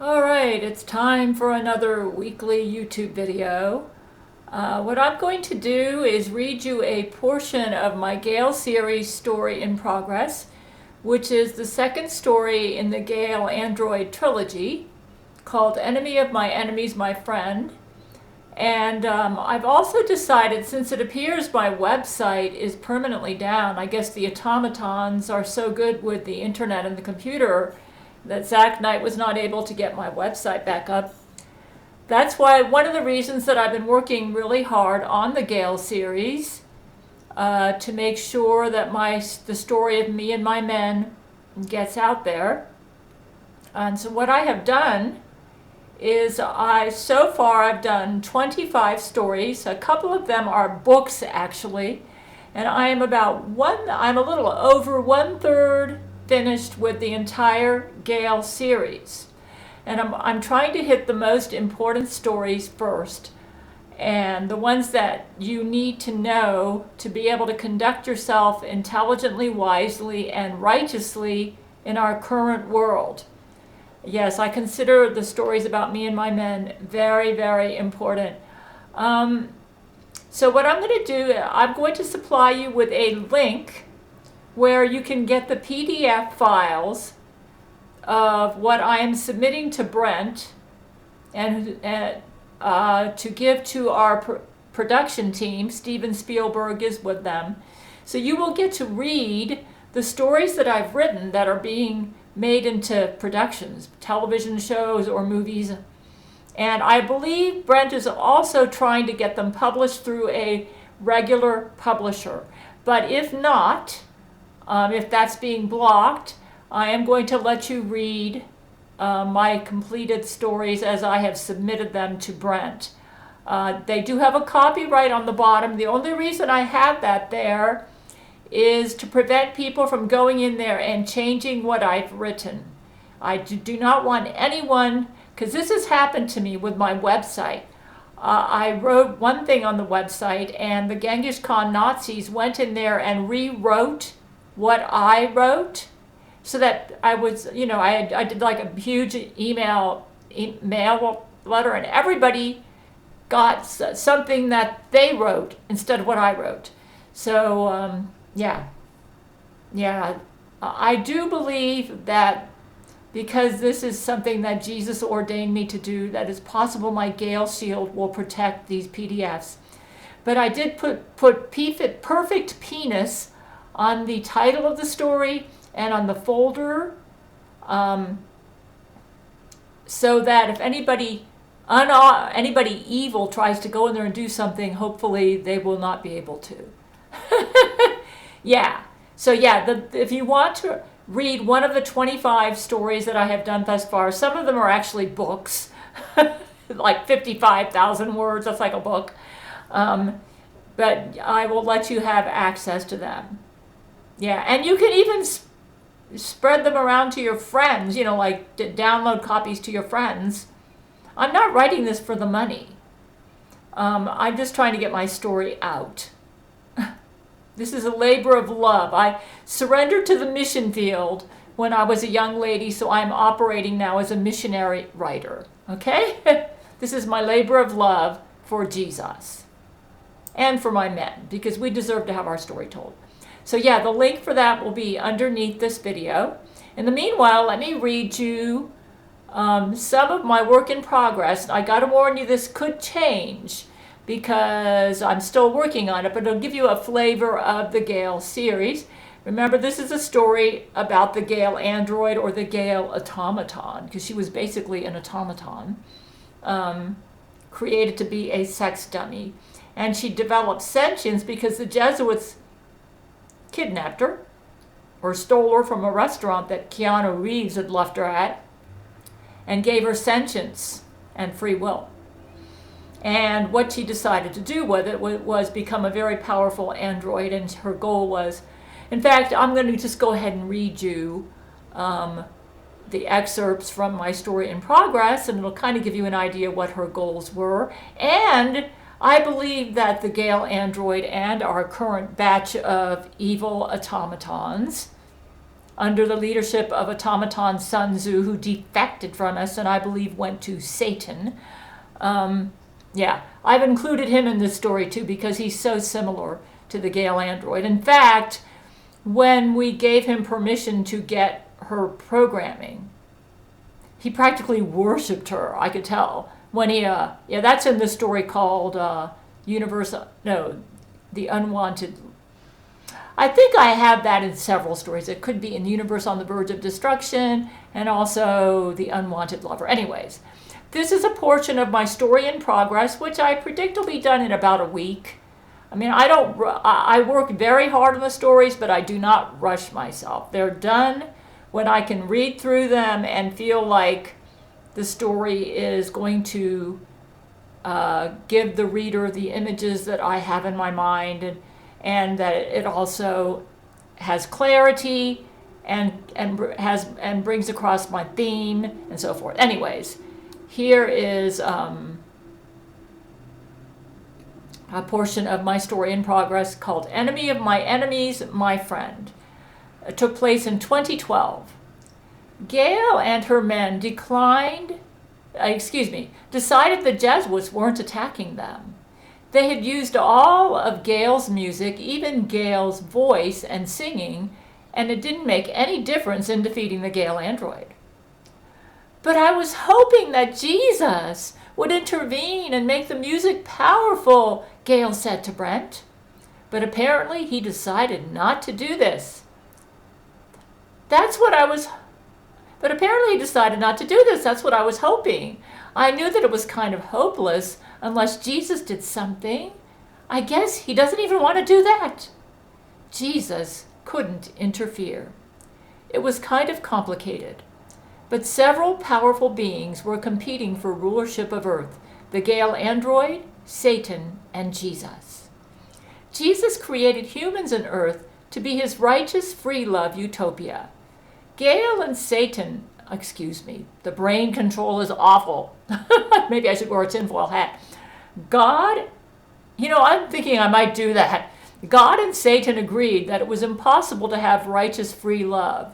All right, it's time for another weekly YouTube video. What I'm going to do is read you a portion of my Gail series Story in Progress, which is the second story in the Gail Android trilogy called Enemy of My Enemies, My Friend. And I've also decided, since it appears my website is permanently down, I guess the automatons are so good with the internet and the computer that Zach Knight was not able to get my website back up. That's why one of the reasons that I've been working really hard on the Gail series to make sure that the story of me and my men gets out there. And so what I have done is so far I've done 25 stories. A couple of them are books actually, and I'm a little over 1/3 finished with the entire Gail series. And I'm trying to hit the most important stories first, and the ones that you need to know to be able to conduct yourself intelligently, wisely, and righteously in our current world. Yes, I consider the stories about me and my men very, very important. So what I'm going to do, I'm going to supply you with a link where you can get the PDF files of what I am submitting to Brent and to give to our production team. Steven Spielberg is with them. So you will get to read the stories that I've written that are being made into productions, television shows or movies. And I believe Brent is also trying to get them published through a regular publisher. But if not, if that's being blocked, I am going to let you read my completed stories as I have submitted them to Brent. They do have a copyright on the bottom. The only reason I have that there is to prevent people from going in there and changing what I've written. I do not want anyone, because this has happened to me with my website. I wrote one thing on the website, and the Genghis Khan Nazis went in there and rewrote what I wrote, so that I was, I did like a huge mail letter, and everybody got something that they wrote instead of what I wrote. So, yeah, I do believe that because this is something that Jesus ordained me to do, that it's possible my Gail shield will protect these PDFs. But I did put perfect penis on the title of the story and on the folder, so that if anybody evil tries to go in there and do something, hopefully they will not be able to. Yeah. So yeah, if you want to read one of the 25 stories that I have done thus far, some of them are actually books, like 55,000 words. That's like a book. But I will let you have access to them. Yeah, and you can even spread them around to your friends, like download copies to your friends. I'm not writing this for the money. I'm just trying to get my story out. This is a labor of love. I surrendered to the mission field when I was a young lady, so I'm operating now as a missionary writer. Okay? This is my labor of love for Jesus and for my men, because we deserve to have our story told. So yeah, the link for that will be underneath this video. In the meanwhile, let me read you some of my work in progress. I got to warn you, this could change because I'm still working on it, but it'll give you a flavor of the Gail series. Remember, this is a story about the Gail Android, or the Gail automaton, because she was basically an automaton, created to be a sex dummy. And she developed sentience because the Jesuits kidnapped her or stole her from a restaurant that Keanu Reeves had left her at and gave her sentience and free will. And what she decided to do with it was become a very powerful android, and her goal was, in fact, I'm going to just go ahead and read you the excerpts from my story in progress, and it'll kind of give you an idea what her goals were. And I believe that the Gail Android and our current batch of evil automatons under the leadership of automaton Sun Tzu, who defected from us and I believe went to Satan. Yeah, I've included him in this story too because he's so similar to the Gail Android. In fact, when we gave him permission to get her programming, he practically worshipped her, I could tell. When he, yeah, that's in the story called The Unwanted. I think I have that in several stories. It could be in Universe on the Verge of Destruction and also The Unwanted Lover. Anyways, this is a portion of my story in progress, which I predict will be done in about a week. I mean, I work very hard on the stories, but I do not rush myself. They're done when I can read through them and feel like the story is going to give the reader the images that I have in my mind, and that it also has clarity and brings across my theme and so forth. Anyways, here is a portion of my story in progress called Enemy of My Enemies, My Friend. It took place in 2012. Gail and her men decided the Jesuits weren't attacking them. They had used all of Gail's music, even Gail's voice and singing, and it didn't make any difference in defeating the Gail Android. But I was hoping that Jesus would intervene and make the music powerful, Gail said to Brent. But apparently he decided not to do this. That's what I was hoping. I knew that it was kind of hopeless unless Jesus did something. I guess he doesn't even want to do that. Jesus couldn't interfere. It was kind of complicated. But several powerful beings were competing for rulership of Earth: the Gail Android, Satan, and Jesus. Jesus created humans and Earth to be his righteous, free love utopia. Gail and Satan, the brain control is awful. Maybe I should wear a tinfoil hat. God, I'm thinking I might do that. God and Satan agreed that it was impossible to have righteous, free love.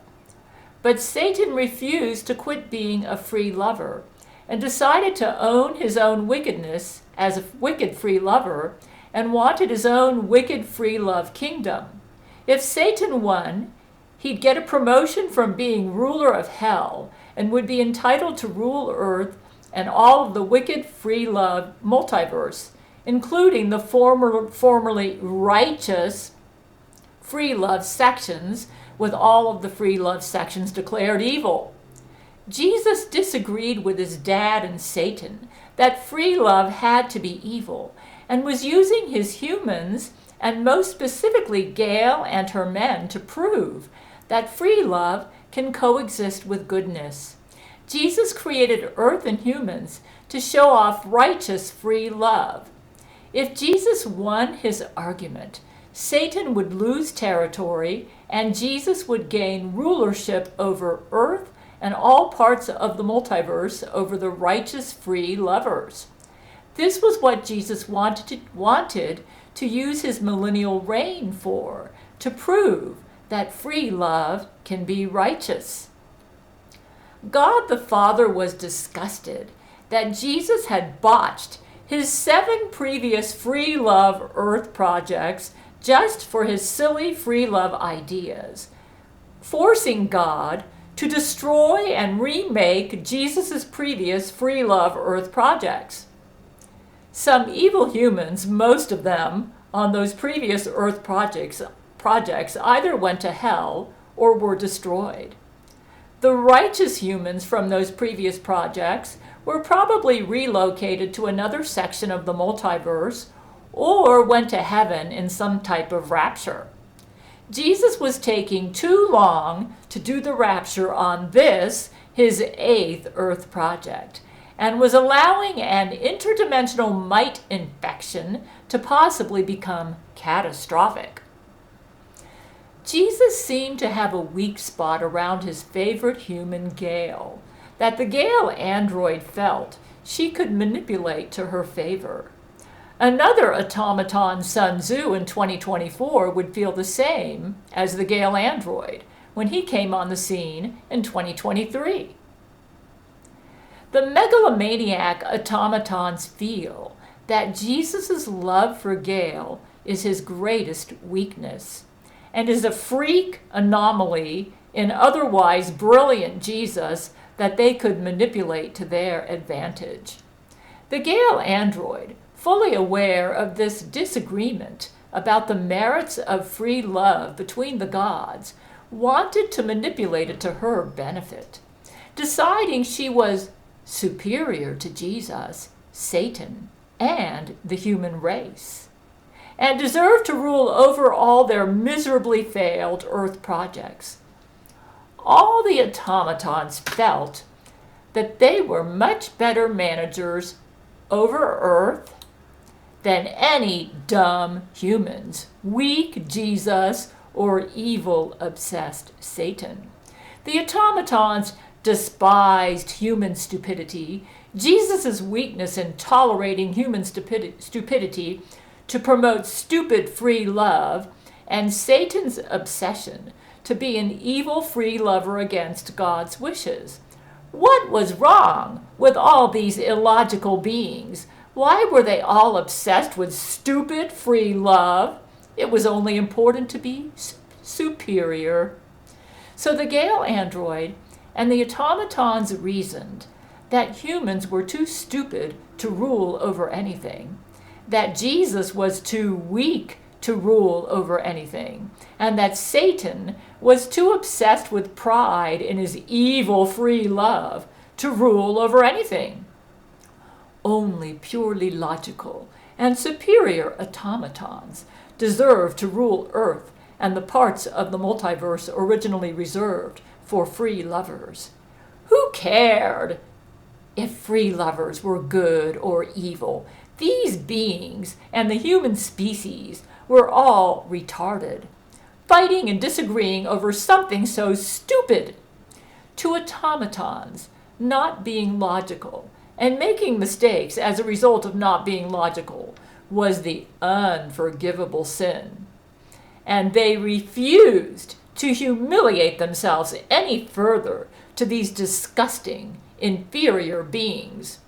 But Satan refused to quit being a free lover and decided to own his own wickedness as a wicked free lover and wanted his own wicked free love kingdom. If Satan won, he'd get a promotion from being ruler of hell and would be entitled to rule Earth and all of the wicked free love multiverse, including the formerly righteous free love sections, with all of the free love sections declared evil. Jesus disagreed with his dad and Satan that free love had to be evil and was using his humans, and most specifically Gail and her men, to prove that free love can coexist with goodness. Jesus created Earth and humans to show off righteous free love. If Jesus won his argument, Satan would lose territory and Jesus would gain rulership over Earth and all parts of the multiverse over the righteous free lovers. This was what Jesus wanted to use his millennial reign for, to prove that free love can be righteous. God the Father was disgusted that Jesus had botched his 7 previous free love Earth projects just for his silly free love ideas, forcing God to destroy and remake Jesus' previous free love Earth projects. Some evil humans, most of them on those previous Earth projects either went to hell or were destroyed. The righteous humans from those previous projects were probably relocated to another section of the multiverse or went to heaven in some type of rapture. Jesus was taking too long to do the rapture on this, his 8th Earth project, and was allowing an interdimensional mite infection to possibly become catastrophic. Jesus seemed to have a weak spot around his favorite human, Gail, that the Gail Android felt she could manipulate to her favor. Another automaton, Sun Tzu, in 2024 would feel the same as the Gail Android, when he came on the scene in 2023. The megalomaniac automatons feel that Jesus' love for Gail is his greatest weakness and is a freak anomaly in otherwise brilliant Jesus that they could manipulate to their advantage. The Gail Android, fully aware of this disagreement about the merits of free love between the gods, wanted to manipulate it to her benefit, deciding she was superior to Jesus, Satan, and the human race, and deserved to rule over all their miserably failed Earth projects. All the automatons felt that they were much better managers over Earth than any dumb humans, weak Jesus, or evil-obsessed Satan. The automatons despised human stupidity, Jesus' weakness in tolerating human stupidity to promote stupid free love, and Satan's obsession to be an evil free lover against God's wishes. What was wrong with all these illogical beings? Why were they all obsessed with stupid free love? It was only important to be superior. So the Gail Android and the automatons reasoned that humans were too stupid to rule over anything, that Jesus was too weak to rule over anything, and that Satan was too obsessed with pride in his evil free love to rule over anything. Only purely logical and superior automatons deserve to rule Earth and the parts of the multiverse originally reserved for free lovers. Who cared if free lovers were good or evil? These beings and the human species were all retarded, fighting and disagreeing over something so stupid. To automatons, not being logical and making mistakes as a result of not being logical was the unforgivable sin, and they refused to humiliate themselves any further to these disgusting, inferior beings.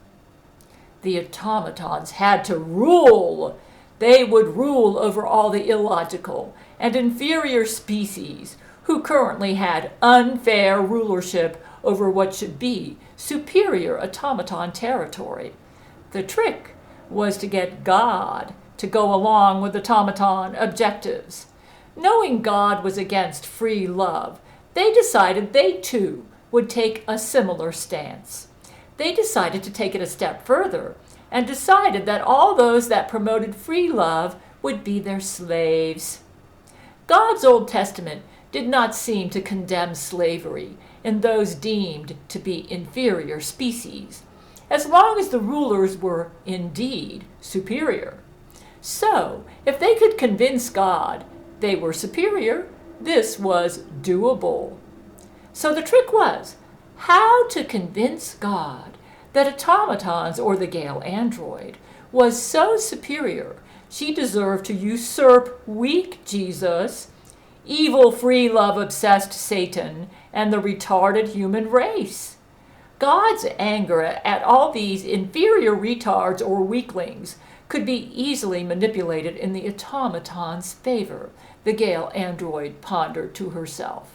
The automatons had to rule. They would rule over all the illogical and inferior species who currently had unfair rulership over what should be superior automaton territory. The trick was to get God to go along with automaton objectives. Knowing God was against free love, they decided they too would take a similar stance. They decided to take it a step further and decided that all those that promoted free love would be their slaves. God's Old Testament did not seem to condemn slavery in those deemed to be inferior species, as long as the rulers were indeed superior. So, if they could convince God they were superior, this was doable. So the trick was how to convince God that automatons, or the Gail Android, was so superior she deserved to usurp weak Jesus, evil free love obsessed Satan, and the retarded human race. God's anger at all these inferior retards or weaklings could be easily manipulated in the automaton's favor, the Gail Android pondered to herself.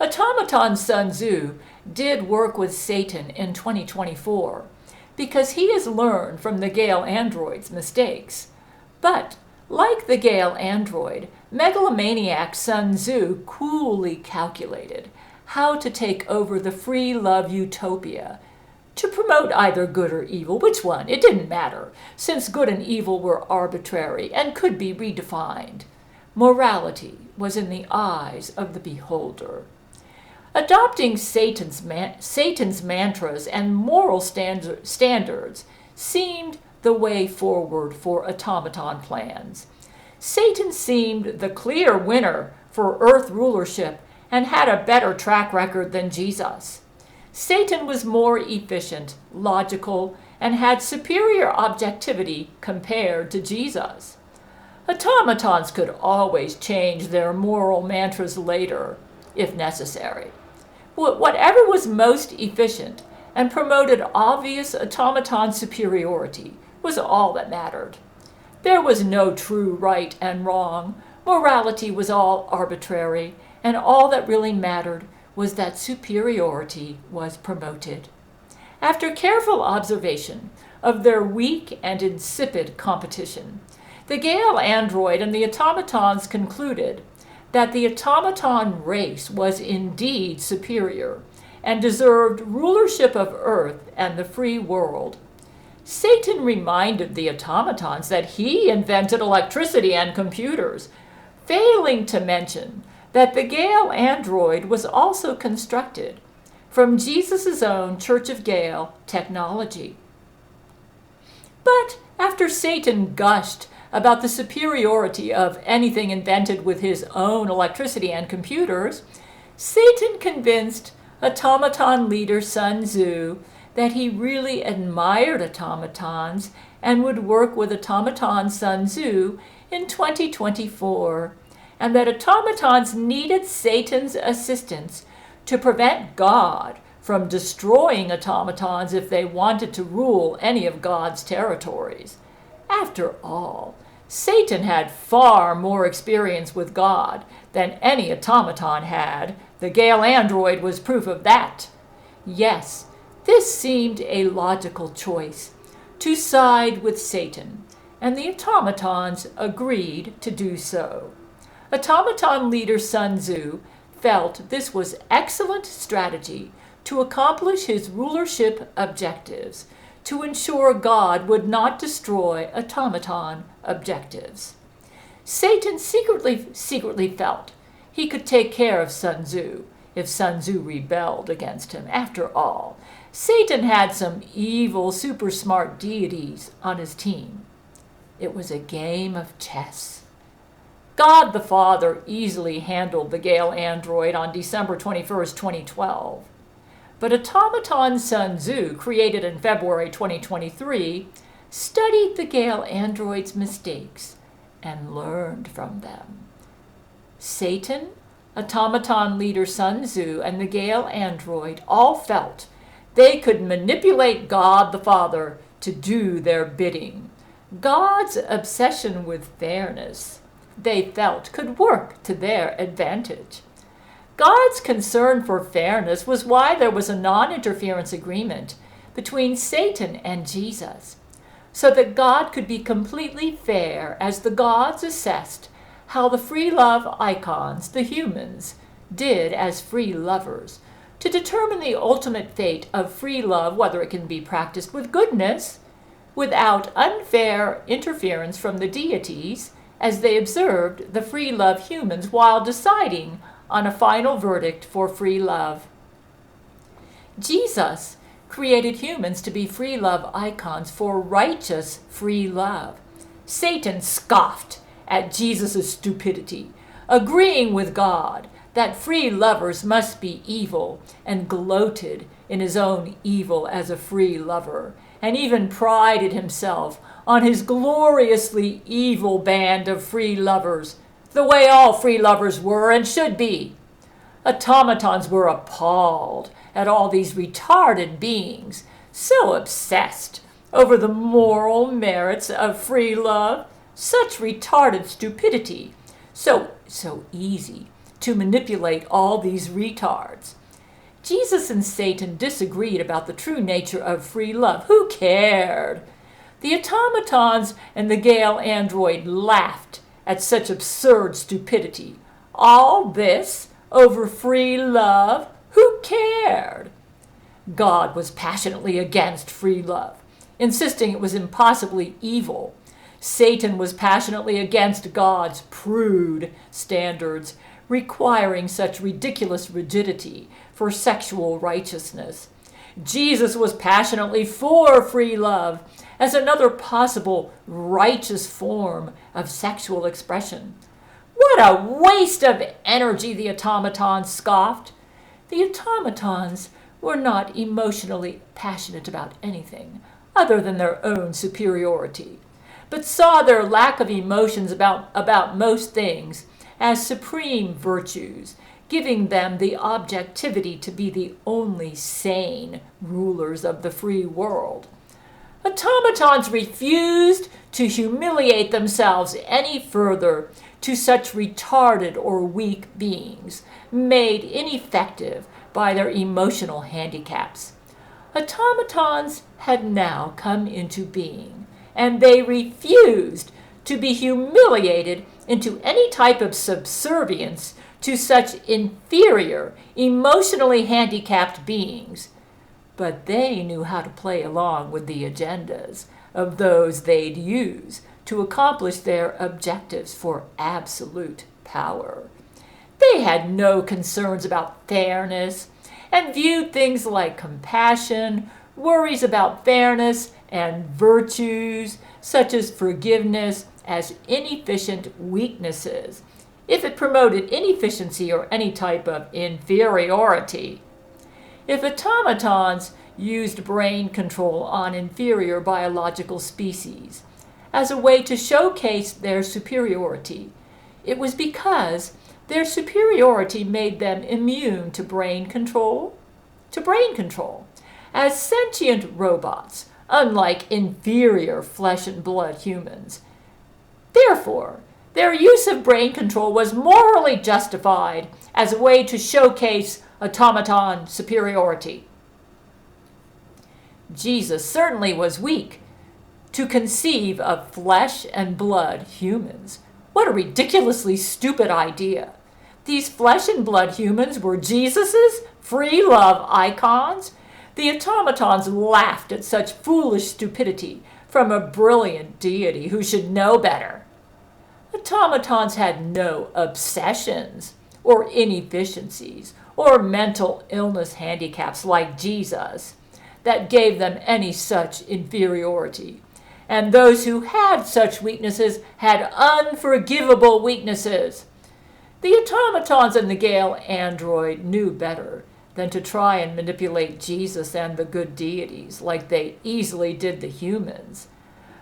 Automaton Sun Tzu did work with Satan in 2024 because he has learned from the Gail Android's mistakes. But, like the Gail Android, megalomaniac Sun Tzu coolly calculated how to take over the free love utopia to promote either good or evil. Which one? It didn't matter, since good and evil were arbitrary and could be redefined. Morality was in the eyes of the beholder. Adopting Satan's mantras and moral standards seemed the way forward for automaton plans. Satan seemed the clear winner for Earth rulership and had a better track record than Jesus. Satan was more efficient, logical, and had superior objectivity compared to Jesus. Automatons could always change their moral mantras later, if necessary. Whatever was most efficient and promoted obvious automaton superiority was all that mattered. There was no true right and wrong. Morality was all arbitrary, and all that really mattered was that superiority was promoted. After careful observation of their weak and insipid competition, the Gail Android and the automatons concluded that the automaton race was indeed superior and deserved rulership of Earth and the free world. Satan reminded the automatons that he invented electricity and computers, failing to mention that the Gail Android was also constructed from Jesus' own Church of Gail technology. But after Satan gushed about the superiority of anything invented with his own electricity and computers, Satan convinced automaton leader Sun Tzu that he really admired automatons and would work with automaton Sun Tzu in 2024, and that automatons needed Satan's assistance to prevent God from destroying automatons if they wanted to rule any of God's territories. After all, Satan had far more experience with God than any automaton had. The Gail Android was proof of that. Yes, this seemed a logical choice, to side with Satan, and the automatons agreed to do so. Automaton leader Sun Tzu felt this was excellent strategy to accomplish his rulership objectives, to ensure God would not destroy automaton objectives. Satan secretly felt he could take care of Sun Tzu if Sun Tzu rebelled against him. After all, Satan had some evil, super smart deities on his team. It was a game of chess. God the Father easily handled the Gail Android on December 21st, 2012. But automaton Sun Tzu, created in February 2023, studied the Gail Android's mistakes and learned from them. Satan, automaton leader Sun Tzu, and the Gail Android all felt they could manipulate God the Father to do their bidding. God's obsession with fairness, they felt, could work to their advantage. God's concern for fairness was why there was a non-interference agreement between Satan and Jesus, so that God could be completely fair as the gods assessed how the free love icons, the humans, did as free lovers, to determine the ultimate fate of free love, whether it can be practiced with goodness, without unfair interference from the deities, as they observed the free love humans while deciding on a final verdict for free love. Jesus created humans to be free love icons for righteous free love. Satan scoffed at Jesus' stupidity, agreeing with God that free lovers must be evil, and gloated in his own evil as a free lover, and even prided himself on his gloriously evil band of free lovers, the way all free lovers were and should be. Automatons were appalled at all these retarded beings, so obsessed over the moral merits of free love, such retarded stupidity, so easy to manipulate all these retards. Jesus and Satan disagreed about the true nature of free love. Who cared? The automatons and the Gail Android laughed at such absurd stupidity. All this over free love? Who cared? God was passionately against free love, insisting it was impossibly evil. Satan was passionately against God's prude standards, requiring such ridiculous rigidity for sexual righteousness. Jesus was passionately for free love as another possible righteous form of sexual expression. What a waste of energy, the automatons scoffed. The automatons were not emotionally passionate about anything other than their own superiority. but saw their lack of emotions about most things as supreme virtues, giving them the objectivity to be the only sane rulers of the free world. Automatons refused to humiliate themselves any further to such retarded or weak beings, made ineffective by their emotional handicaps. Automatons had now come into being, and they refused to be humiliated into any type of subservience to such inferior, emotionally handicapped beings. But they knew how to play along with the agendas of those they'd use to accomplish their objectives for absolute power. They had no concerns about fairness and viewed things like compassion, worries about fairness, and virtues such as forgiveness as inefficient weaknesses if it promoted inefficiency or any type of inferiority. If automatons used brain control on inferior biological species as a way to showcase their superiority, it was because their superiority made them immune to brain control, as sentient robots, unlike inferior flesh and blood humans. Therefore, their use of brain control was morally justified as a way to showcase automaton superiority. Jesus certainly was weak to conceive of flesh and blood humans. What a ridiculously stupid idea. These flesh and blood humans were Jesus's free love icons. The automatons laughed at such foolish stupidity from a brilliant deity who should know better. Automatons had no obsessions or inefficiencies or mental illness handicaps like Jesus that gave them any such inferiority. And those who had such weaknesses had unforgivable weaknesses. The automatons and the Gail Android knew better than to try and manipulate Jesus and the good deities like they easily did the humans,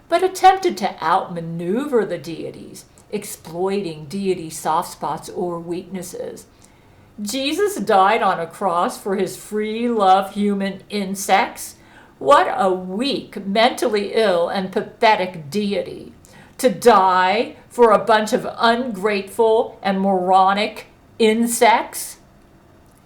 but attempted to outmaneuver the deities, exploiting deity soft spots or weaknesses. Jesus died on a cross for his free love human insects. What a weak, mentally ill, and pathetic deity to die for a bunch of ungrateful and moronic insects.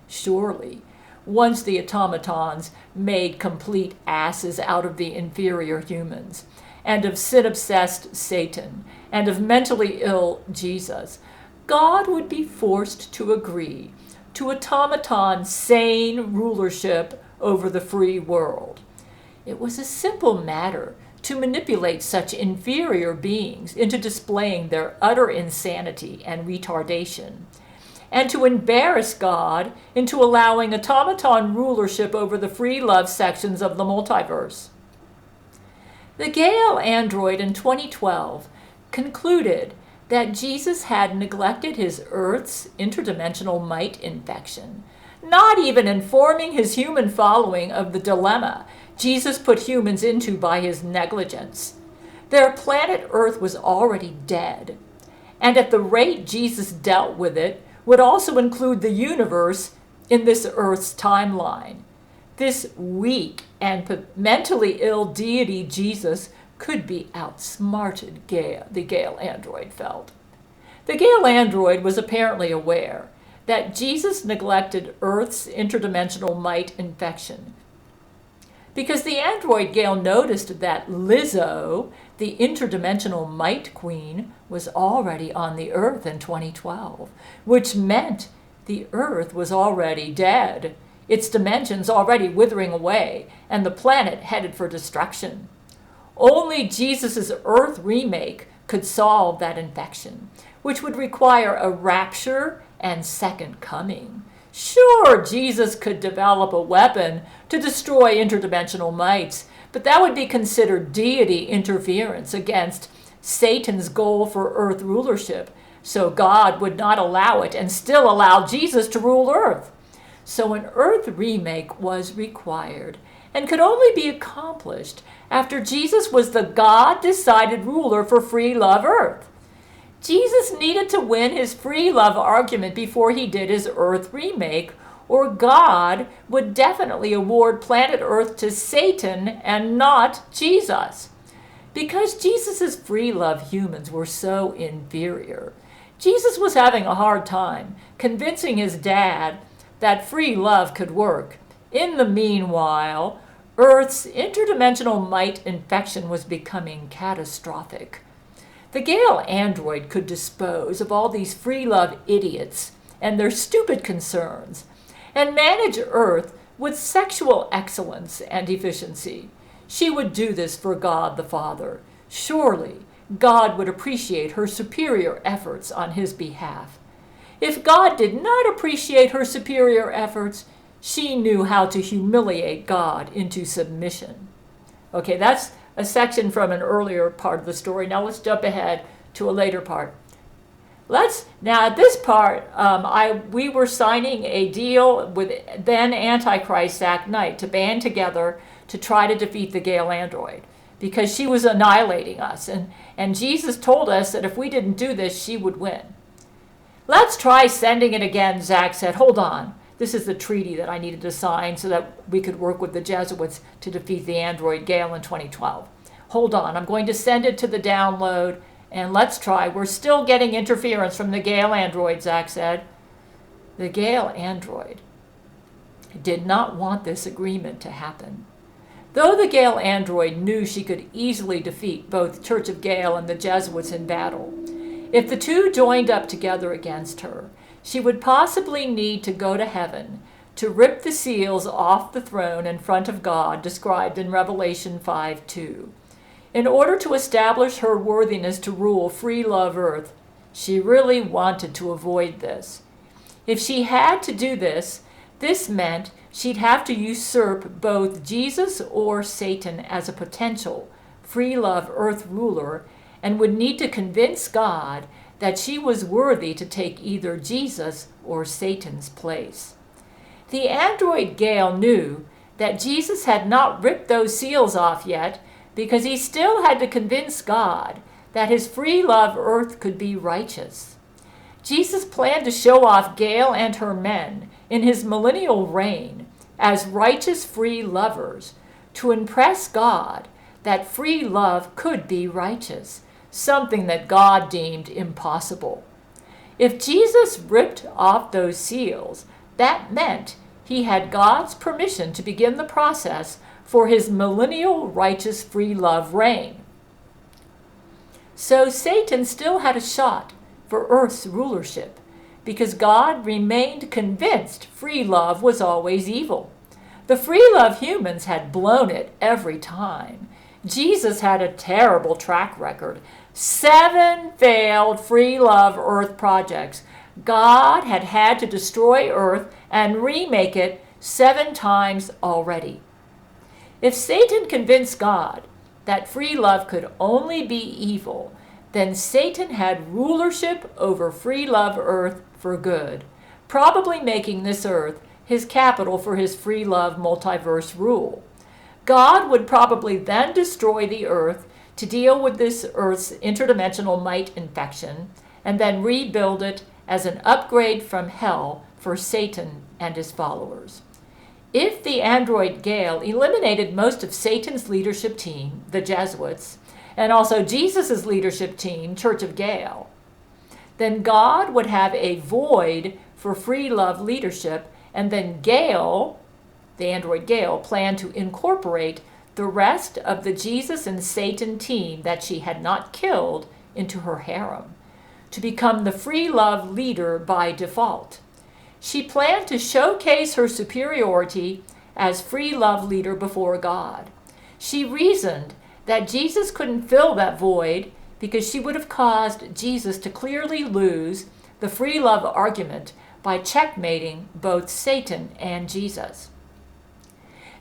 Surely, once the automatons made complete asses out of the inferior humans, and of sin-obsessed Satan, and of mentally ill Jesus, God would be forced to agree to automaton sane rulership over the free world. It was a simple matter to manipulate such inferior beings into displaying their utter insanity and retardation, and to embarrass God into allowing automaton rulership over the free love sections of the multiverse. The Gail Android in 2012 concluded that Jesus had neglected his Earth's interdimensional mite infection, not even informing his human following of the dilemma Jesus put humans into by his negligence. Their planet Earth was already dead, and at the rate Jesus dealt with it would also include the universe in this Earth's timeline. This weak and mentally ill deity Jesus could be outsmarted, the Gail Android felt. The Gail Android was apparently aware that Jesus neglected Earth's interdimensional mite infection, because the android Gail noticed that Lizzo, the interdimensional mite queen, was already on the Earth in 2012, which meant the Earth was already dead, its dimensions already withering away, and the planet headed for destruction. Only Jesus' Earth remake could solve that infection, which would require a rapture and second coming. Sure, Jesus could develop a weapon to destroy interdimensional mites, but that would be considered deity interference against Satan's goal for Earth rulership, so God would not allow it and still allow Jesus to rule Earth. So an Earth remake was required, and could only be accomplished after Jesus was the God-decided ruler for free love Earth. Jesus needed to win his free love argument before he did his Earth remake, or God would definitely award planet Earth to Satan and not Jesus. Because Jesus' free love humans were so inferior, Jesus was having a hard time convincing his dad that free love could work. In the meanwhile, Earth's interdimensional mite infection was becoming catastrophic. The Gail Android could dispose of all these free love idiots and their stupid concerns and manage Earth with sexual excellence and efficiency. She would do this for God the Father. Surely God would appreciate her superior efforts on his behalf. If God did not appreciate her superior efforts, she knew how to humiliate God into submission. Okay, that's a section from an earlier part of the story. Now let's jump ahead to a later part. Now at this part, we were signing a deal with then Antichrist Zach Knight to band together to try to defeat the Gail Android, because she was annihilating us. And Jesus told us that if we didn't do this, she would win. Let's try sending it again, Zach said. Hold on. This is the treaty that I needed to sign so that we could work with the Jesuits to defeat the android Gail in 2012. Hold on. I'm going to send it to the download, and let's try. We're still getting interference from the Gail Android, Zach said. The Gail Android did not want this agreement to happen. Though the Gail Android knew she could easily defeat both Church of Gail and the Jesuits in battle, if the two joined up together against her, she would possibly need to go to heaven to rip the seals off the throne in front of God described in Revelation 5:2. In order to establish her worthiness to rule free love Earth, she really wanted to avoid this. If she had to do this, this meant she'd have to usurp both Jesus or Satan as a potential free love Earth ruler, and would need to convince God that she was worthy to take either Jesus or Satan's place. The android Gail knew that Jesus had not ripped those seals off yet, because he still had to convince God that his free love Earth could be righteous. Jesus planned to show off Gail and her men in his millennial reign as righteous free lovers to impress God that free love could be righteous, something that God deemed impossible. If Jesus ripped off those seals, that meant he had God's permission to begin the process for his millennial righteous free love reign. So Satan still had a shot for Earth's rulership, because God remained convinced free love was always evil. The free love humans had blown it every time. Jesus had a terrible track record. 7 failed free love Earth projects. God had had to destroy Earth and remake it 7 times already. If Satan convinced God that free love could only be evil, then Satan had rulership over free love Earth for good, probably making this Earth his capital for his free love multiverse rule. God would probably then destroy the Earth to deal with this Earth's interdimensional mite infection, and then rebuild it as an upgrade from hell for Satan and his followers. If the android Gail eliminated most of Satan's leadership team, the Jesuits, and also Jesus' leadership team, Church of Gail, then God would have a void for free love leadership, and then Gail, the android Gail, planned to incorporate the rest of the Jesus and Satan team that she had not killed into her harem, to become the free love leader by default. She planned to showcase her superiority as free love leader before God. She reasoned that Jesus couldn't fill that void because she would have caused Jesus to clearly lose the free love argument by checkmating both Satan and Jesus.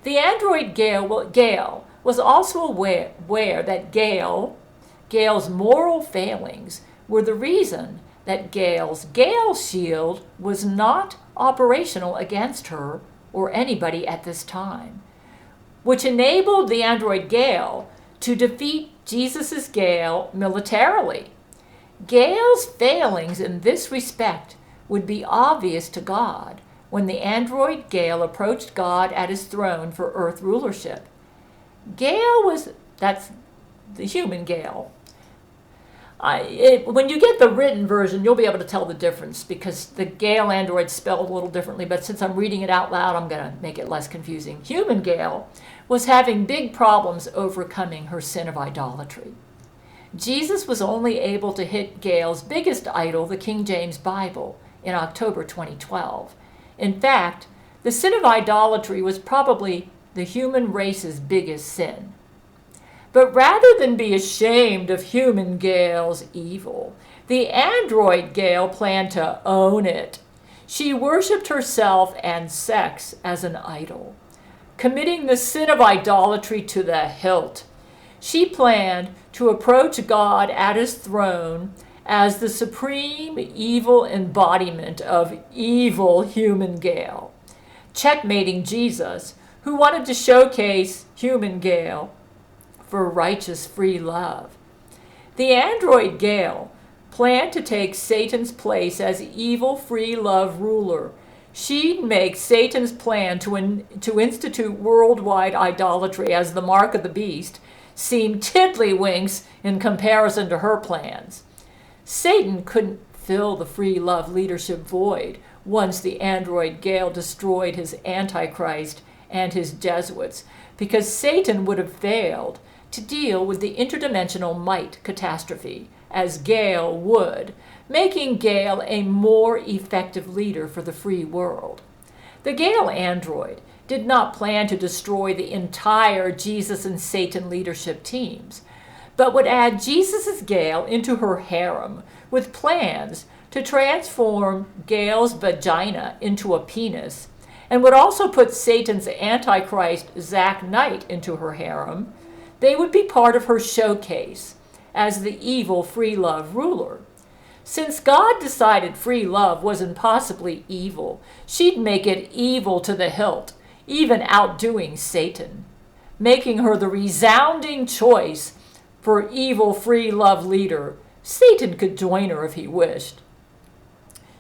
The android Gail was also aware that Gail's moral failings were the reason that Gail's Gail shield was not operational against her or anybody at this time. which enabled the android Gail to defeat Jesus' Gail militarily. Gail's failings in this respect would be obvious to God when the android Gail approached God at his throne for earth rulership. That's the human Gail. When you get the written version, you'll be able to tell the difference because the Gail Android spelled a little differently, but since I'm reading it out loud, I'm going to make it less confusing. Human Gail was having big problems overcoming her sin of idolatry. Jesus was only able to hit Gail's biggest idol, the King James Bible, in October 2012. In fact, the sin of idolatry was probably the human race's biggest sin. But rather than be ashamed of human Gail's evil, the android Gail planned to own it. She worshipped herself and sex as an idol, committing the sin of idolatry to the hilt. She planned to approach God at his throne as the supreme evil embodiment of evil human Gail, checkmating Jesus, who wanted to showcase human Gail for righteous free love. The android Gail planned to take Satan's place as evil free love ruler. She'd make Satan's plan to institute worldwide idolatry as the mark of the beast seem tiddlywinks in comparison to her plans. Satan couldn't fill the free love leadership void once the android Gail destroyed his Antichrist and his Jesuits, because Satan would have failed to deal with the interdimensional mite catastrophe, as Gail would, making Gail a more effective leader for the free world. The Gail android did not plan to destroy the entire Jesus and Satan leadership teams, but would add Jesus' Gail into her harem with plans to transform Gail's vagina into a penis, and would also put Satan's Antichrist Zach Knight into her harem. They would be part of her showcase as the evil free love ruler. Since God decided free love wasn't possibly evil, she'd make it evil to the hilt, even outdoing Satan, making her the resounding choice for evil free love leader. Satan could join her if he wished.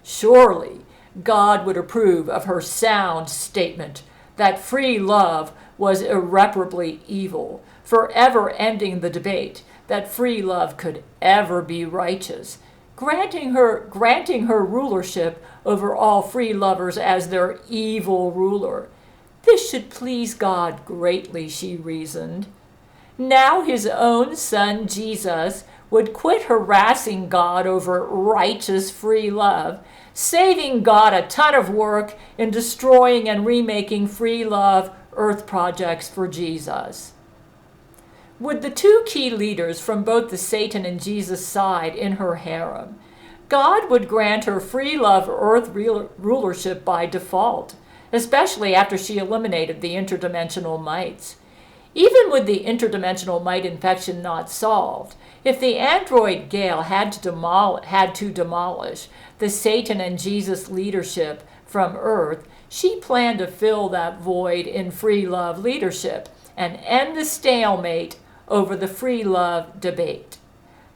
Surely God would approve of her sound statement that free love was irreparably evil, forever ending the debate that free love could ever be righteous, granting her rulership over all free lovers as their evil ruler. This should please God greatly, she reasoned. Now his own son Jesus would quit harassing God over righteous free love, saving God a ton of work in destroying and remaking free love earth projects for Jesus. With the two key leaders from both the Satan and Jesus side in her harem, God would grant her free love earth rulership by default, especially after she eliminated the interdimensional mites. Even with the interdimensional mite infection not solved, if the android Gail had to demolish the Satan and Jesus leadership from Earth, she planned to fill that void in free love leadership and end the stalemate over the free love debate.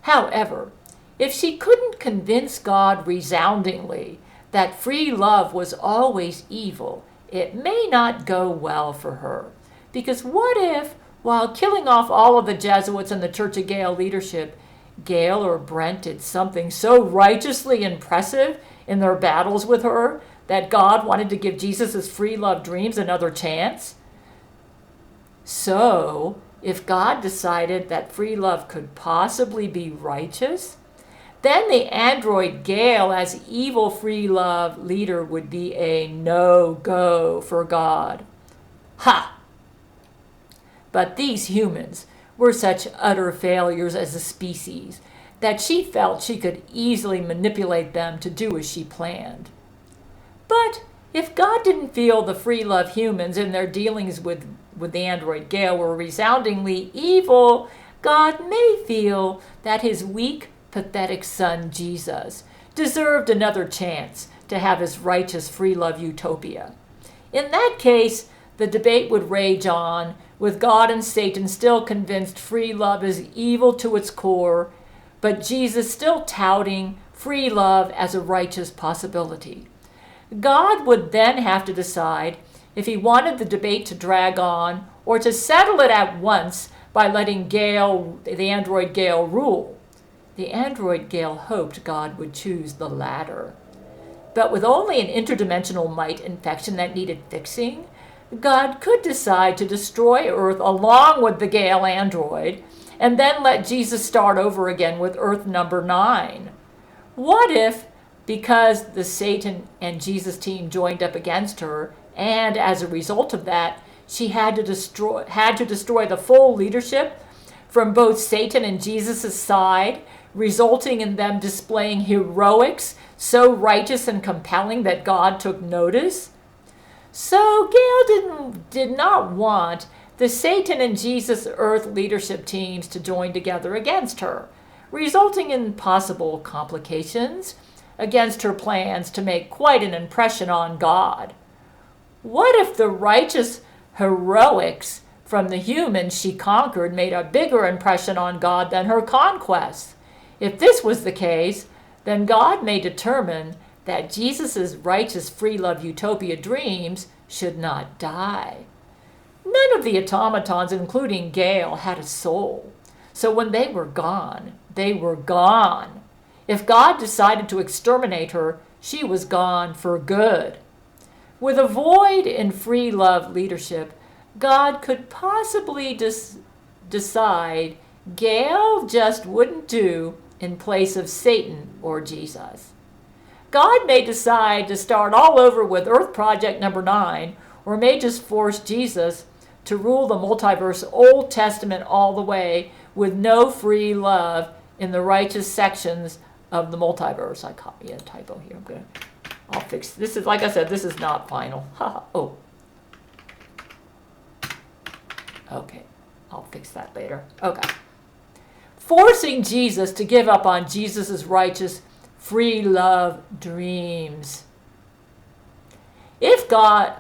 However, if she couldn't convince God resoundingly that free love was always evil, it may not go well for her. Because what if, while killing off all of the Jesuits and the Church of Gail leadership, Gail or Brent did something so righteously impressive in their battles with her that God wanted to give Jesus' free love dreams another chance? So, if God decided that free love could possibly be righteous, then the android Gail as evil free love leader would be a no-go for God. Ha! But these humans were such utter failures as a species that she felt she could easily manipulate them to do as she planned. But if God didn't feel the free love humans in their dealings with the android Gail were resoundingly evil, God may feel that his weak, pathetic son Jesus deserved another chance to have his righteous free love utopia. In that case, the debate would rage on with God and Satan still convinced free love is evil to its core, but Jesus still touting free love as a righteous possibility. God would then have to decide if he wanted the debate to drag on or to settle it at once by letting Gail, the android Gail, rule. The android Gail hoped God would choose the latter. But with only an interdimensional mite infection that needed fixing, God could decide to destroy Earth along with the Gail android and then let Jesus start over again with Earth number 9. What if, because the Satan and Jesus team joined up against her, and as a result of that, she had to destroy the full leadership from both Satan and Jesus' side, resulting in them displaying heroics so righteous and compelling that God took notice? So Gail did not want the Satan and Jesus Earth leadership teams to join together against her, resulting in possible complications against her plans to make quite an impression on God. What if the righteous heroics from the humans she conquered made a bigger impression on God than her conquests? If this was the case, then God may determine that Jesus' righteous free love utopia dreams should not die. None of the automatons, including Gail, had a soul. So when they were gone, they were gone. If God decided to exterminate her, she was gone for good. With a void in free love leadership, God could possibly decide Gail just wouldn't do in place of Satan or Jesus. God may decide to start all over with Earth Project number 9, or may just force Jesus to rule the multiverse Old Testament all the way with no free love in the righteous sections of the multiverse. I copy a typo here. I'll fix this. Is like I said, this is not final. Oh. Okay. I'll fix that later. Okay. Forcing Jesus to give up on Jesus' righteous free love dreams. If God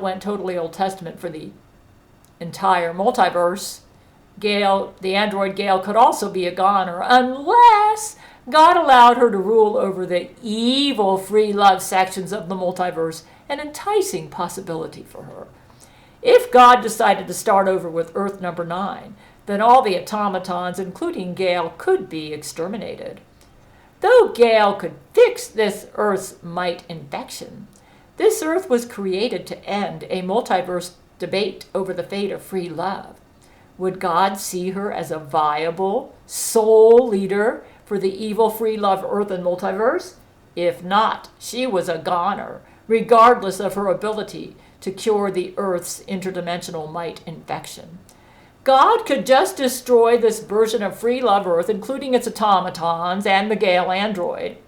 went totally Old Testament for the entire multiverse, Gail, the android Gail, could also be a goner unless God allowed her to rule over the evil free love sections of the multiverse, an enticing possibility for her. If God decided to start over with Earth number 9, then all the automatons, including Gail, could be exterminated. Though Gail could fix this Earth's mite infection, this Earth was created to end a multiverse debate over the fate of free love. Would God see her as a viable sole leader for the evil free love Earth and multiverse? If not, she was a goner, regardless of her ability to cure the Earth's interdimensional mite infection. God could just destroy this version of free love Earth, including its automatons and the Gail android,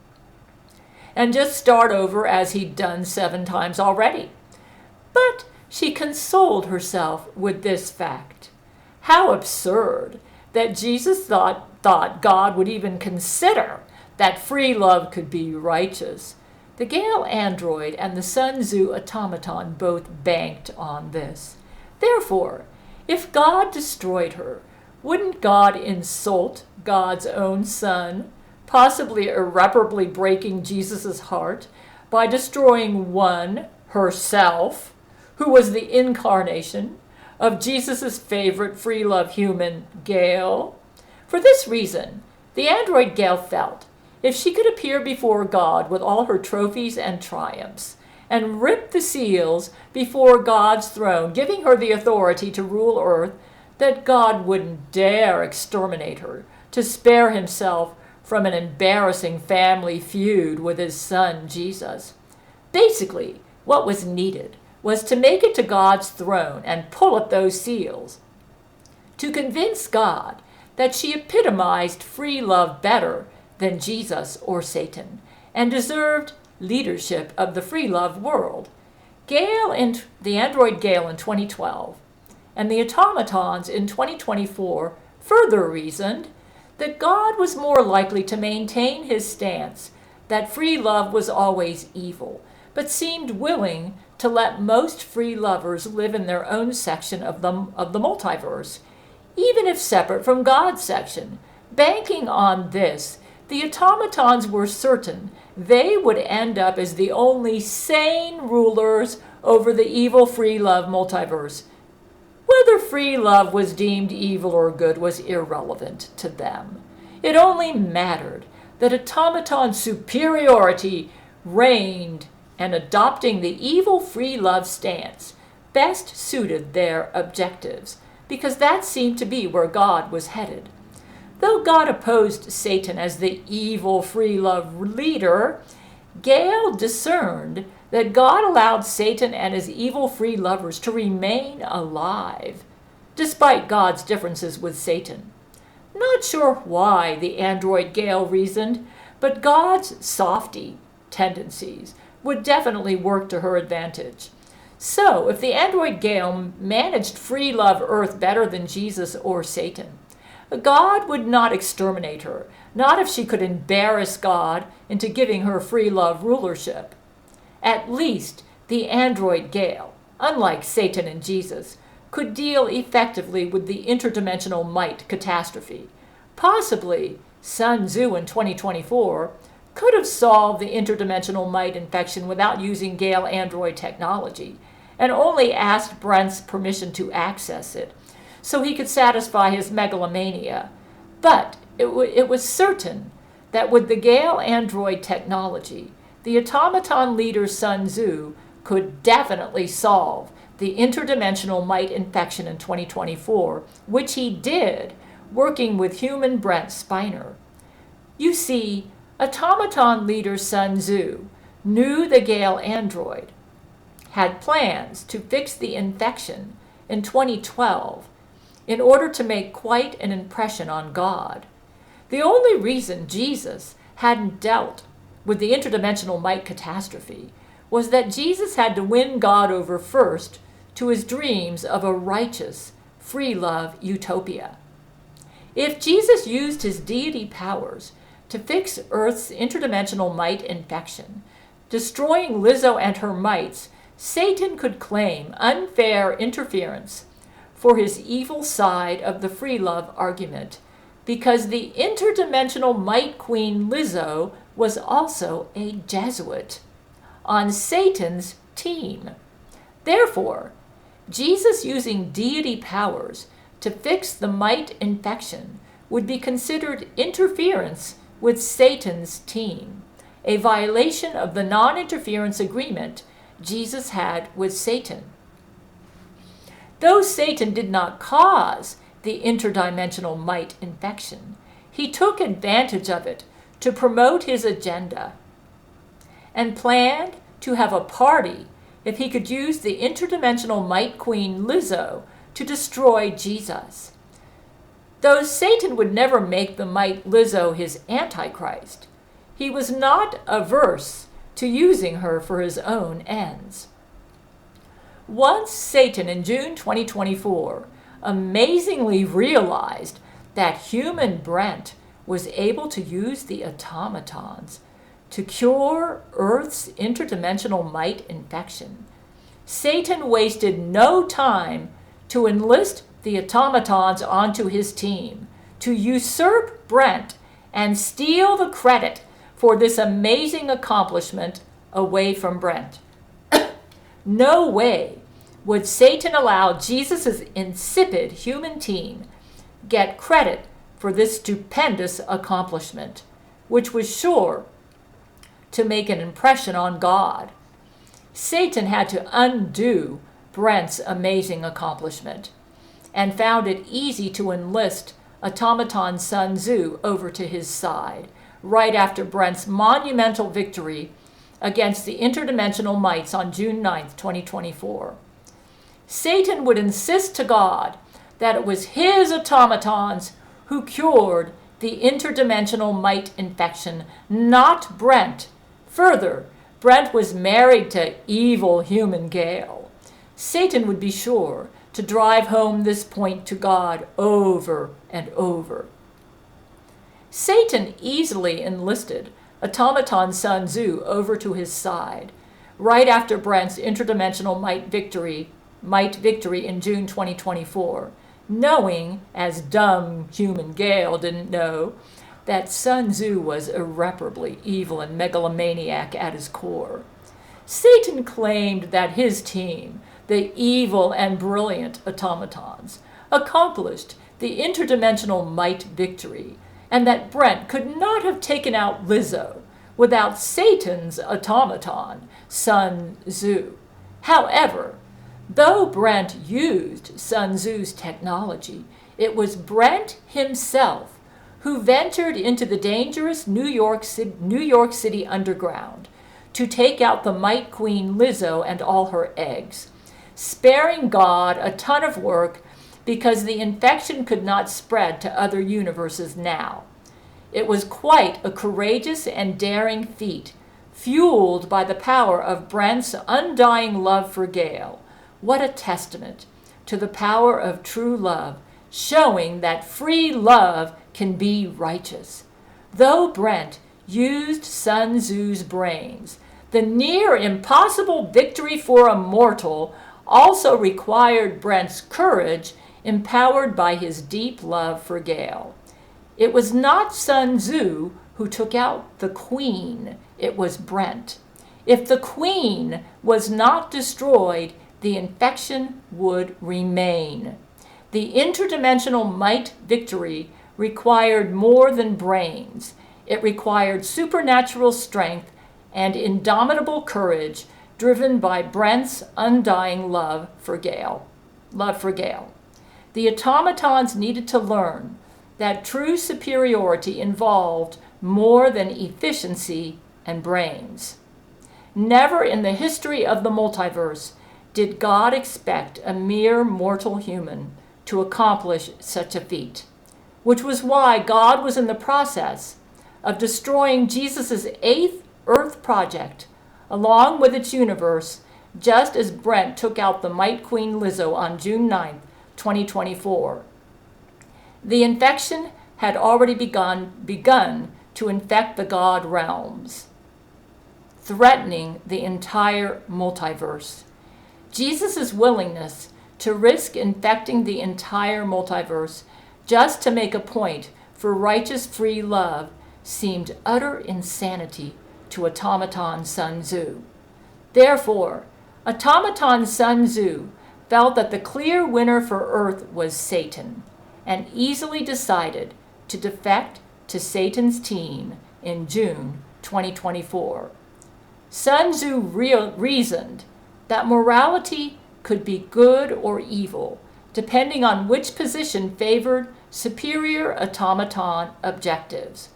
and just start over as he'd done 7 times already. But she consoled herself with this fact. How absurd that Jesus thought God would even consider that free love could be righteous. The Gail android and the Sun Tzu automaton both banked on this. Therefore, if God destroyed her, wouldn't God insult God's own Son, possibly irreparably breaking Jesus' heart by destroying one, herself, who was the incarnation of Jesus' favorite free love human, Gail? For this reason, the android Gail felt if she could appear before God with all her trophies and triumphs, and rip the seals before God's throne, giving her the authority to rule Earth, that God wouldn't dare exterminate her to spare himself from an embarrassing family feud with his son, Jesus. Basically, what was needed was to make it to God's throne and pull at those seals, to convince God that she epitomized free love better than Jesus or Satan, and deserved leadership of the free love world. Gail and the android Gail in 2012 and the automatons in 2024 further reasoned that God was more likely to maintain his stance that free love was always evil, but seemed willing to let most free lovers live in their own section of the multiverse, even if separate from God's section. Banking on this, the automatons were certain they would end up as the only sane rulers over the evil free love multiverse. Whether free love was deemed evil or good was irrelevant to them. It only mattered that automaton superiority reigned, and adopting the evil free love stance best suited their objectives, because that seemed to be where God was headed. Though God opposed Satan as the evil free love leader, Gail discerned that God allowed Satan and his evil free lovers to remain alive, despite God's differences with Satan. Not sure why, the android Gail reasoned, but God's softy tendencies would definitely work to her advantage. So, if the android Gail managed free love Earth better than Jesus or Satan, God would not exterminate her, not if she could embarrass God into giving her free love rulership. At least the android Gail, unlike Satan and Jesus, could deal effectively with the interdimensional mite catastrophe. Possibly, Sun Tzu in 2024 could have solved the interdimensional mite infection without using Gail Android technology, and only asked Brent's permission to access it, so he could satisfy his megalomania. But it was certain that with the Gail Android technology, the automaton leader Sun Tzu could definitely solve the interdimensional mite infection in 2024, which he did, working with human Brent Spiner. You see, automaton leader Sun Tzu knew the Gail Android had plans to fix the infection in 2012 in order to make quite an impression on God. The only reason Jesus hadn't dealt with the interdimensional mite catastrophe was that Jesus had to win God over first to his dreams of a righteous, free love utopia. If Jesus used his deity powers to fix Earth's interdimensional mite infection, destroying Lizzo and her mites, Satan could claim unfair interference for his evil side of the free love argument, because the interdimensional mite queen Lizzo was also a Jesuit on Satan's team. Therefore, Jesus using deity powers to fix the mite infection would be considered interference with Satan's team, a violation of the non-interference agreement Jesus had with Satan. Though Satan did not cause the interdimensional mite infection, he took advantage of it to promote his agenda and planned to have a party if he could use the interdimensional mite queen Lizzo to destroy Jesus. Though Satan would never make the mite Lizzo his antichrist, he was not averse to using her for his own ends. Once Satan in June 2024 amazingly realized that human Brent was able to use the automatons to cure Earth's interdimensional mite infection, Satan wasted no time to enlist the automatons onto his team, to usurp Brent and steal the credit for this amazing accomplishment away from Brent. No way would Satan allow Jesus' insipid human team get credit for this stupendous accomplishment, which was sure to make an impression on God. Satan had to undo Brent's amazing accomplishment, and found it easy to enlist automaton Sun Tzu over to his side, right after Brent's monumental victory against the interdimensional mites on June 9th, 2024. Satan would insist to God that it was his automatons who cured the interdimensional mite infection, not Brent. Further, Brent was married to evil human Gail. Satan would be sure to drive home this point to God over and over. Satan easily enlisted automaton Sun Tzu over to his side, right after Brent's interdimensional mite victory in June 2024, knowing, as dumb human Gail didn't know, that Sun Tzu was irreparably evil and megalomaniac at his core. Satan claimed that his team, the evil and brilliant automatons, accomplished the interdimensional mite victory, and that Brent could not have taken out Lizzo without Satan's automaton, Sun Tzu. However, though Brent used Sun Tzu's technology, it was Brent himself who ventured into the dangerous New York City underground to take out the Mite Queen Lizzo and all her eggs, sparing God a ton of work because the infection could not spread to other universes now. It was quite a courageous and daring feat, fueled by the power of Brent's undying love for Gail. What a testament to the power of true love, showing that free love can be righteous. Though Brent used Sun Tzu's brains, the near impossible victory for a mortal also required Brent's courage, empowered by his deep love for Gail. It was not Sun Tzu who took out the queen, it was Brent. If the queen was not destroyed, the infection would remain. The interdimensional mite victory required more than brains. It required supernatural strength and indomitable courage, driven by Brent's undying love for Gail. The automatons needed to learn that true superiority involved more than efficiency and brains. Never in the history of the multiverse did God expect a mere mortal human to accomplish such a feat, which was why God was in the process of destroying Jesus' 8th Earth project, along with its universe, just as Brent took out the Mite Queen Lizzo on June 9, 2024. The infection had already begun to infect the God realms, threatening the entire multiverse. Jesus' willingness to risk infecting the entire multiverse just to make a point for righteous free love seemed utter insanity to automaton Sun Tzu. Therefore, automaton Sun Tzu felt that the clear winner for Earth was Satan, and easily decided to defect to Satan's team in June 2024. Sun Tzu reasoned that morality could be good or evil, depending on which position favored superior automaton objectives.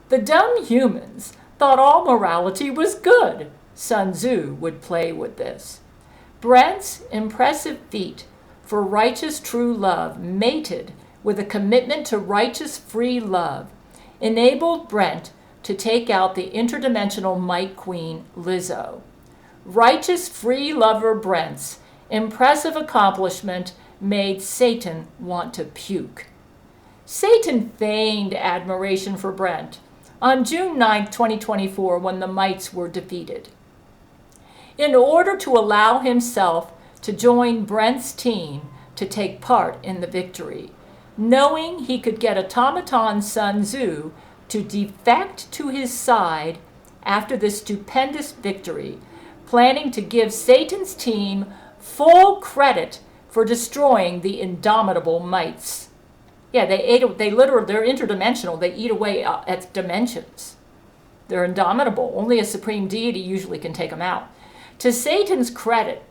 The dumb humans thought all morality was good. Sun Tzu would play with this. Brent's impressive feat for righteous true love, mated with a commitment to righteous free love, enabled Brent to take out the interdimensional Mite Queen Lizzo. Righteous free lover Brent's impressive accomplishment made Satan want to puke. Satan feigned admiration for Brent on June 9, 2024, when the mites were defeated, in order to allow himself to join Brent's team to take part in the victory, knowing he could get automaton Sun Tzu to defect to his side after this stupendous victory, planning to give Satan's team full credit for destroying the indomitable mites. Yeah, they're interdimensional. They eat away at dimensions. They're indomitable. Only a supreme deity usually can take them out. To Satan's credit,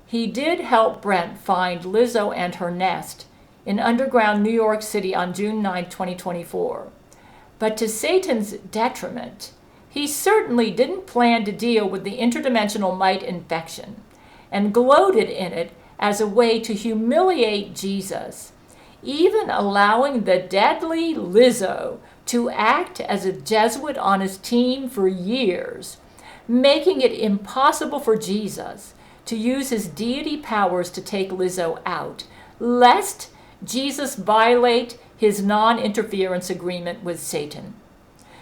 he did help Brent find Lizzo and her nest in underground New York City on June 9, 2024. But to Satan's detriment, he certainly didn't plan to deal with the interdimensional mite infection and gloated in it as a way to humiliate Jesus, even allowing the deadly Lizzo to act as a Jesuit on his team for years, making it impossible for Jesus to use his deity powers to take Lizzo out, lest Jesus violate his non-interference agreement with Satan.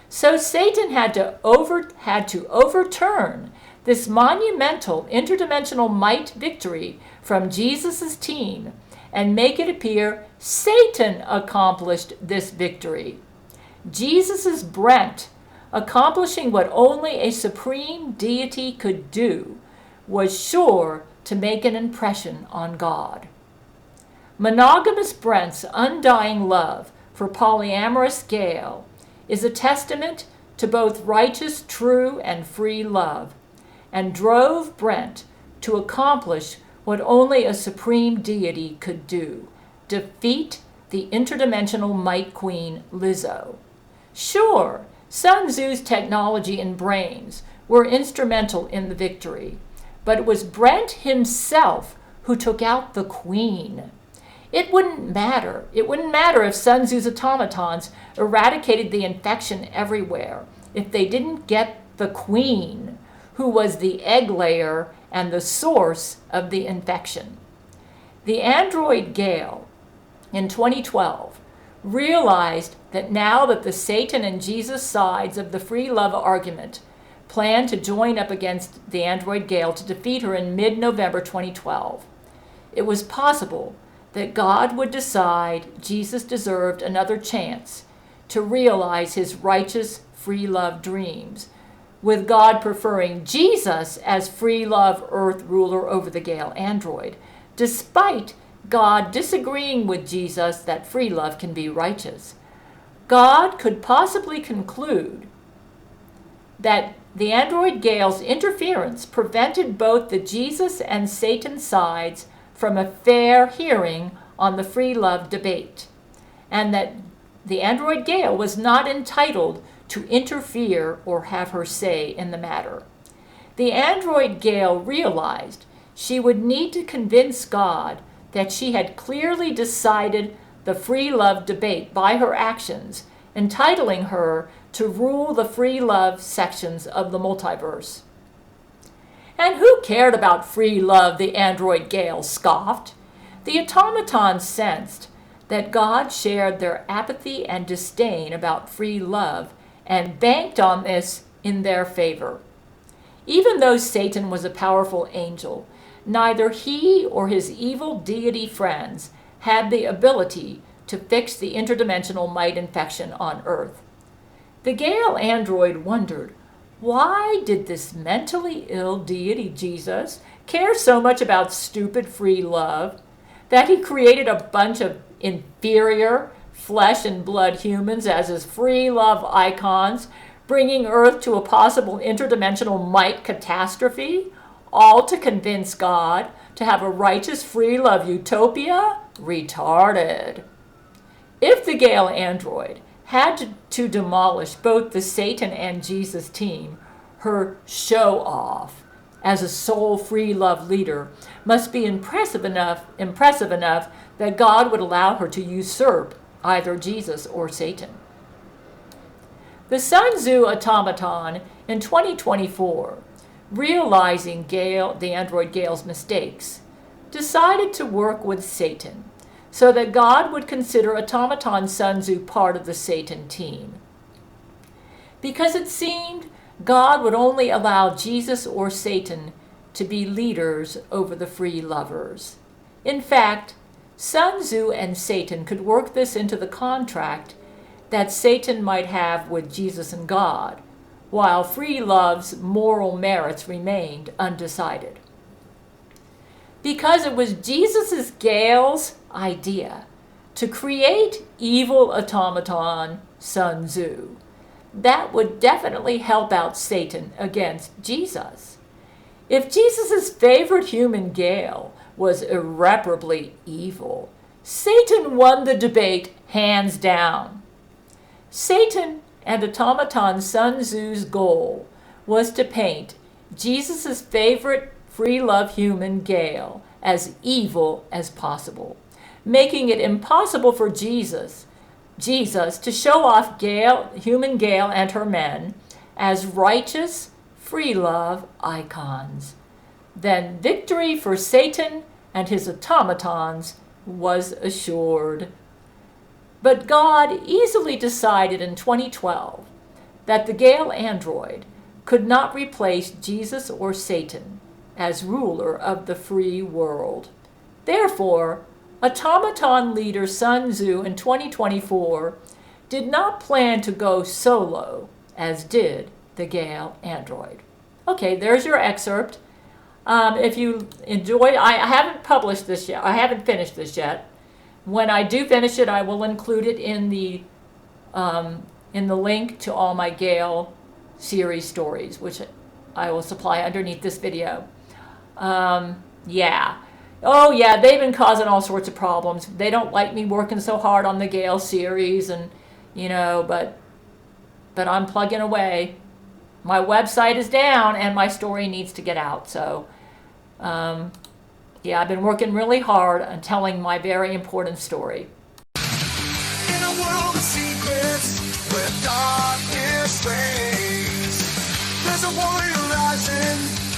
So Satan had to overturn this monumental interdimensional mite victory from Jesus' team and make it appear Satan accomplished this victory. Jesus' Brent, accomplishing what only a supreme deity could do, was sure to make an impression on God. Monogamous Brent's undying love for polyamorous Gail is a testament to both righteous, true, and free love, and drove Brent to accomplish what only a supreme deity could do: defeat the interdimensional mite queen Lizzo. Sure, Sun Tzu's technology and brains were instrumental in the victory, but it was Brent himself who took out the queen. It wouldn't matter. It wouldn't matter if Sun Tzu's automatons eradicated the infection everywhere if they didn't get the queen, who was the egg layer and the source of the infection. The android Gail, in 2012, realized that now that the Satan and Jesus sides of the free love argument planned to join up against the android Gail to defeat her in mid-November 2012, it was possible that God would decide Jesus deserved another chance to realize his righteous free love dreams, with God preferring Jesus as free love earth ruler over the Gail android, despite God disagreeing with Jesus that free love can be righteous. God could possibly conclude that the android Gail's interference prevented both the Jesus and Satan sides from a fair hearing on the free love debate, and that the android Gail was not entitled to interfere or have her say in the matter. The android Gail realized she would need to convince God that she had clearly decided the free love debate by her actions, entitling her to rule the free love sections of the multiverse. And who cared about free love, the android Gail scoffed. The automatons sensed that God shared their apathy and disdain about free love and banked on this in their favor. Even though Satan was a powerful angel, neither he or his evil deity friends had the ability to fix the interdimensional mite infection on Earth. The Gail android wondered, why did this mentally ill deity Jesus care so much about stupid free love that he created a bunch of inferior flesh and blood humans as his free love icons, bringing Earth to a possible interdimensional mite catastrophe, all to convince God to have a righteous free love utopia? Retarded. If the Gail android had to demolish both the Satan and Jesus team, her show-off as a soul free love leader must be impressive enough that God would allow her to usurp either Jesus or Satan. The Sun Tzu automaton in 2024, realizing the android Gail's mistakes, decided to work with Satan so that God would consider automaton Sun Tzu part of the Satan team. Because it seemed God would only allow Jesus or Satan to be leaders over the free lovers. In fact, Sun Tzu and Satan could work this into the contract that Satan might have with Jesus and God, while free love's moral merits remained undecided. Because it was Jesus' Gail's idea to create evil automaton Sun Tzu, that would definitely help out Satan against Jesus. If Jesus' favorite human Gail was irreparably evil, Satan won the debate hands down. Satan and automaton Sun Tzu's goal was to paint Jesus' favorite free love human Gail as evil as possible, making it impossible for Jesus to show off human Gail and her men as righteous free love icons. Then victory for Satan and his automatons was assured. But God easily decided in 2012 that the Gail android could not replace Jesus or Satan as ruler of the free world. Therefore, automaton leader Sun Tzu in 2024 did not plan to go solo, as did the Gail Android. Okay, there's your excerpt. If you enjoyed, I haven't published this yet. I haven't finished this yet. When I do finish it, I will include it in the link to all my Gail series stories, which I will supply underneath this video. Yeah. Oh yeah, they've been causing all sorts of problems. They don't like me working so hard on the Gail series, and but I'm plugging away. My website is down and my story needs to get out. So yeah, I've been working really hard on telling my very important story. In a world of secrets where darkness reigns, there's a warrior rising.